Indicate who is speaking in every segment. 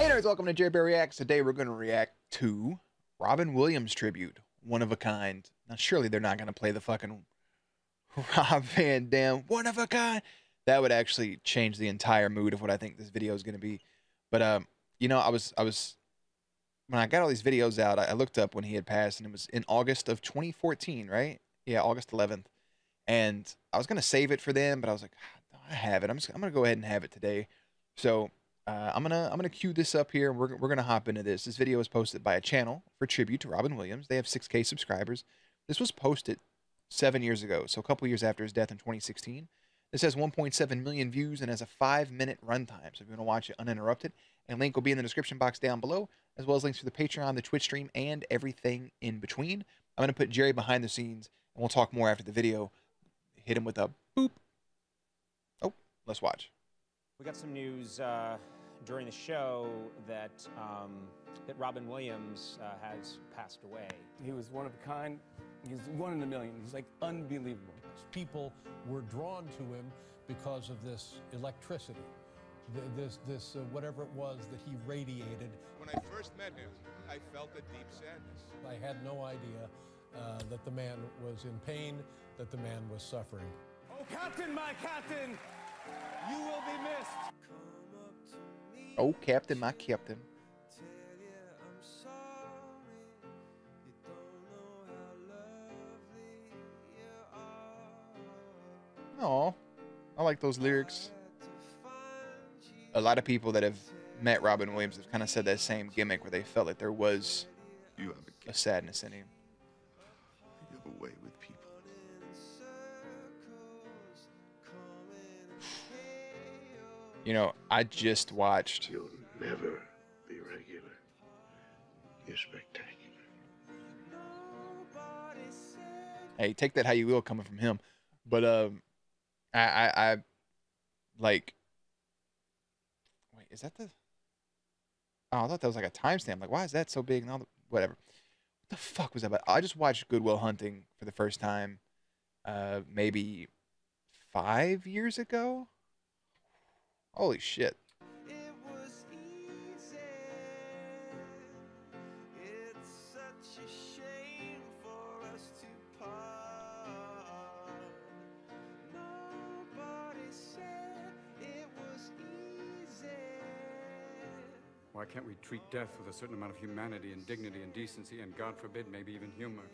Speaker 1: nerds, welcome to Jerry Bear Reacts. Today we're going to react to Robin Williams tribute, one of a kind. Now surely they're not going to play the fucking Rob Van Dam, one of a kind. That would actually change the entire mood of what I think this video is going to be. But you know, I was when I got all these videos out, I looked up when he had passed, and it was in August of 2014, right? Yeah, August 11th. And I was going to save it for them, but I was like, I have it. I'm going to go ahead and have it today. So I'm gonna cue this up here, and we're gonna hop into this. This video was posted by a channel for tribute to Robin Williams. They have 6K subscribers. This was posted 7 years ago, so a couple years after his death in 2016. This has 1.7 million views and has a 5-minute runtime. So if you want to watch it uninterrupted, and link will be in the description box down below, as well as links to the Patreon, the Twitch stream, and everything in between. I'm gonna put Jerry behind the scenes, and we'll talk more after the video. Hit him with a boop. Oh, let's watch.
Speaker 2: We got some news during the show that that Robin Williams has passed away.
Speaker 3: He was one of a kind. He's one in a million. He's like unbelievable.
Speaker 4: People were drawn to him because of this electricity, this whatever it was that he radiated.
Speaker 5: When I first met him, I felt a deep sadness.
Speaker 4: I had no idea that the man was in pain, that the man was suffering.
Speaker 3: Oh, Captain, my Captain, you will be missed.
Speaker 1: Oh, Captain, my Captain. Oh, I like those lyrics. A lot of people that have met Robin Williams have kind of said that same gimmick where they felt like there was a sadness in him.
Speaker 5: You have a way with people.
Speaker 1: You know, I just watched.
Speaker 5: You'll never be regular. You're spectacular.
Speaker 1: Hey, take that how you will, coming from him. But I like. Wait, is that the? Oh, I thought that was like a timestamp. Like, why is that so big? And all the whatever. What the fuck was that about? I just watched Good Will Hunting for the first time, maybe 5 years ago. Holy shit.
Speaker 6: It was easy. It's such a shame for us to part. Nobody said it was easy.
Speaker 7: Why can't we treat death with a certain amount of humanity and dignity and decency and, God forbid, maybe even humor?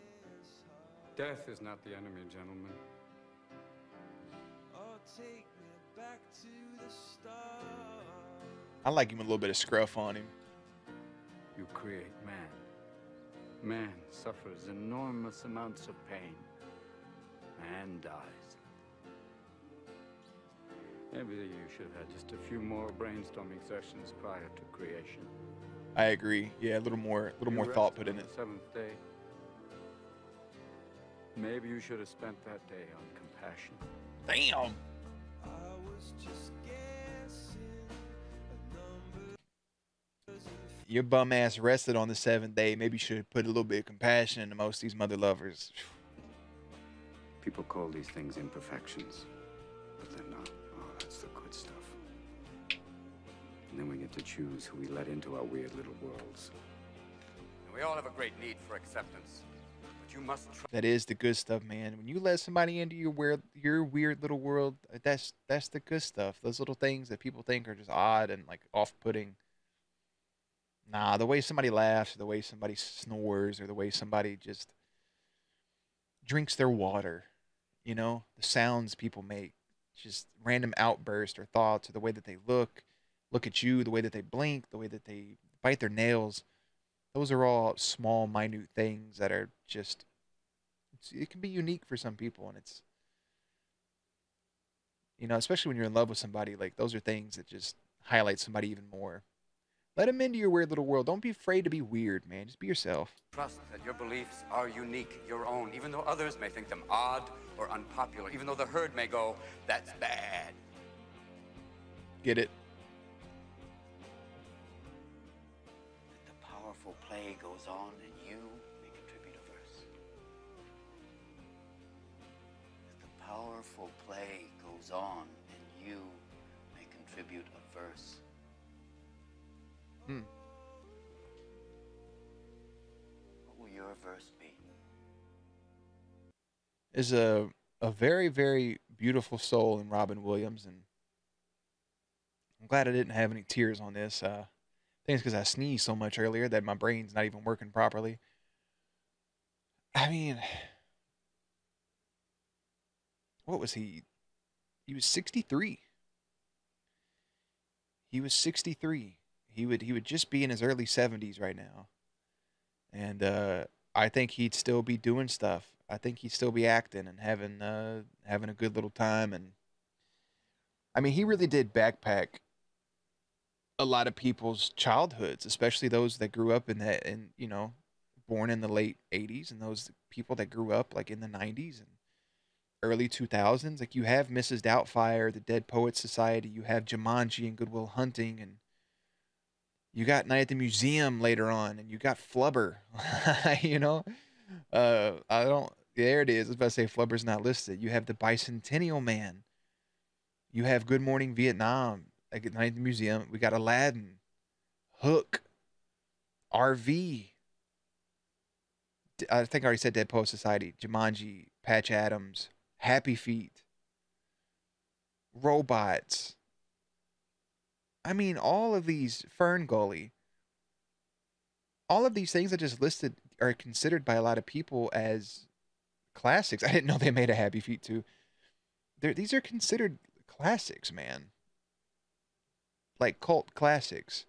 Speaker 7: Death is not the enemy, gentlemen.
Speaker 6: Oh, take me back to the start.
Speaker 1: I like him with a little bit of scruff on him.
Speaker 7: You create man. Man suffers enormous amounts of pain and dies. Maybe you should have had just a few more brainstorming sessions prior to creation.
Speaker 1: I agree. Yeah, a little more thought put in it.
Speaker 7: The seventh day. Maybe you should have spent that day on compassion.
Speaker 1: Damn.
Speaker 6: I was just guessing at numbers.
Speaker 1: Your bum ass rested on the 7th day. Maybe you should have put a little bit of compassion into most of these mother lovers.
Speaker 7: People call these things imperfections, but they're not. Oh, that's the good stuff. And then we get to choose who we let into our weird little worlds.
Speaker 8: We all have a great need for acceptance, but you must try.
Speaker 1: That is the good stuff, man. When you let somebody into your weird little world, that's the good stuff. Those little things that people think are just odd and like off-putting. Nah, the way somebody laughs, or the way somebody snores, or the way somebody just drinks their water, you know, the sounds people make, just random outbursts or thoughts, or the way that they look at you, the way that they blink, the way that they bite their nails. Those are all small, minute things that are just, it can be unique for some people. And it's, you know, especially when you're in love with somebody, like those are things that just highlight somebody even more. Let them into your weird little world. Don't be afraid to be weird, man. Just be yourself.
Speaker 8: Trust that your beliefs are unique, your own, even though others may think them odd or unpopular, even though the herd may go, that's bad.
Speaker 1: Get it?
Speaker 8: The powerful play goes on and you may contribute a verse. The powerful play goes on and you may contribute a verse.
Speaker 1: Hmm.
Speaker 8: What will your verse be?
Speaker 1: Is a very, very beautiful soul in Robin Williams, and I'm glad I didn't have any tears on this. I think it's because I sneezed so much earlier that my brain's not even working properly. I mean, what was he? He was 63. He was 63. He would just be in his early 70s right now. And I think he'd still be doing stuff. I think he'd still be acting and having a good little time. And I mean, he really did backpack a lot of people's childhoods, especially those that grew up in that, and born in the late 80s, and those people that grew up like in the 90s and early 2000s. Like, you have Mrs. Doubtfire, the Dead Poets Society, you have Jumanji and Good Will Hunting, and you got Night at the Museum later on, and you got Flubber. you know, I don't. There it is. I was about to say Flubber's not listed. You have the Bicentennial Man. You have Good Morning Vietnam. Like at Night at the Museum, we got Aladdin, Hook, RV. I think I already said Dead Poet Society, Jumanji, Patch Adams, Happy Feet, Robots. I mean, all of these, Fern Gully, all of these things I just listed are considered by a lot of people as classics. I didn't know they made a Happy Feet too. These are considered classics, man. Like cult classics.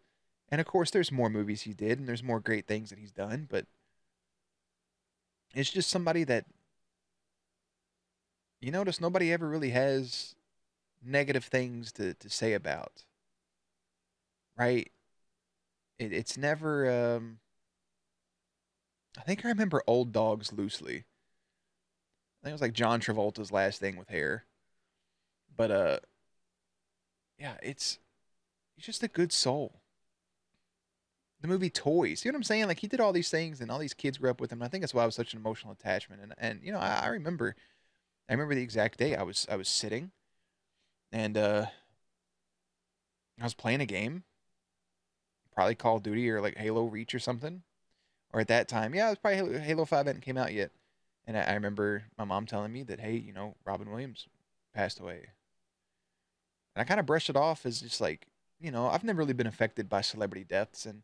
Speaker 1: And of course, there's more movies he did, and there's more great things that he's done, but it's just somebody that, you notice, nobody ever really has negative things to say about. Right? It's never, I think I remember Old Dogs loosely. I think it was like John Travolta's last thing with hair. But, yeah, he's just a good soul. The movie Toys, you know what I'm saying? Like, he did all these things, and all these kids grew up with him. And I think that's why I was such an emotional attachment. And I remember the exact day I was sitting, and I was playing a game, probably Call of Duty or like Halo Reach or something. Or at that time, yeah, it was probably Halo 5 hadn't came out yet. And I remember my mom telling me that, hey, Robin Williams passed away. And I kind of brushed it off as just like, I've never really been affected by celebrity deaths. And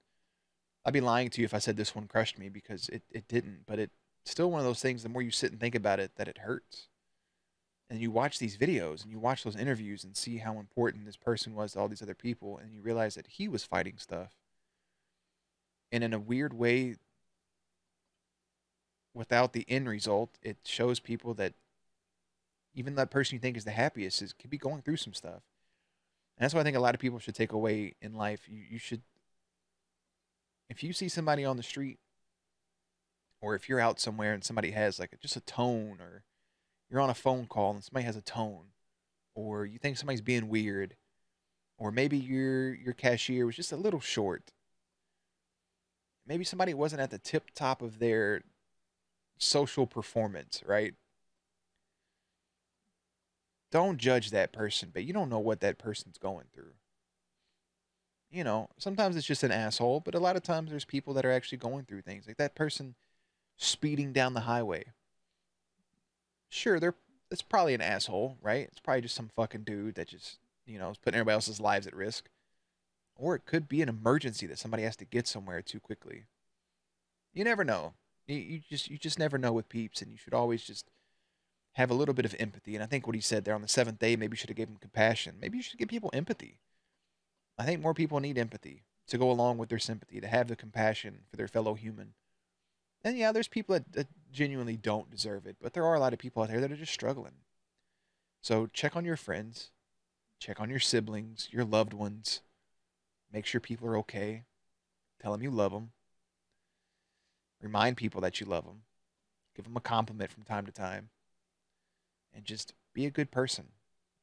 Speaker 1: I'd be lying to you if I said this one crushed me, because it didn't. But it's still one of those things, the more you sit and think about it, that it hurts. And you watch these videos and you watch those interviews and see how important this person was to all these other people. And you realize that he was fighting stuff. And in a weird way, without the end result, it shows people that even that person you think is the happiest could be going through some stuff. And that's what I think a lot of people should take away in life. You should, if you see somebody on the street, or if you're out somewhere and somebody has like just a tone, or you're on a phone call and somebody has a tone, or you think somebody's being weird, or maybe your cashier was just a little short. Maybe somebody wasn't at the tip top of their social performance, right? Don't judge that person, but you don't know what that person's going through. Sometimes it's just an asshole, but a lot of times there's people that are actually going through things. Like that person speeding down the highway. Sure, it's probably an asshole, right? It's probably just some fucking dude that just, is putting everybody else's lives at risk. Or it could be an emergency that somebody has to get somewhere too quickly. You never know. You just never know with peeps, and you should always just have a little bit of empathy. And I think what he said there on the seventh day, maybe you should have given him compassion. Maybe you should give people empathy. I think more people need empathy to go along with their sympathy, to have the compassion for their fellow human. And yeah, there's people that genuinely don't deserve it, but there are a lot of people out there that are just struggling. So check on your friends, check on your siblings, your loved ones. Make sure people are okay. Tell them you love them. Remind people that you love them. Give them a compliment from time to time. And just be a good person.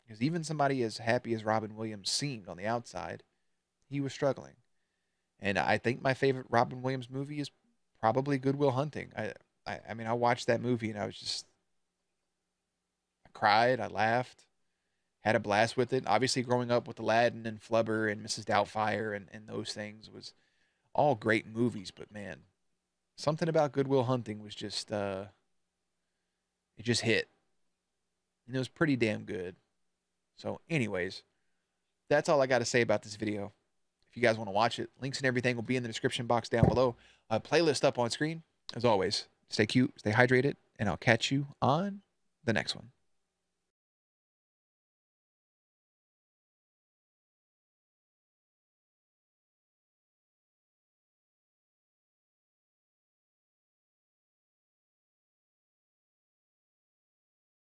Speaker 1: Because even somebody as happy as Robin Williams seemed on the outside, he was struggling. And I think my favorite Robin Williams movie is probably Good Will Hunting. I mean, I watched that movie and I cried, I laughed. Had a blast with it. Obviously, growing up with Aladdin and Flubber and Mrs. Doubtfire and those things was all great movies. But man, something about Good Will Hunting was just, it just hit. And it was pretty damn good. So anyways, that's all I got to say about this video. If you guys want to watch it, links and everything will be in the description box down below. Playlist up on screen. As always, stay cute, stay hydrated, and I'll catch you on the next one.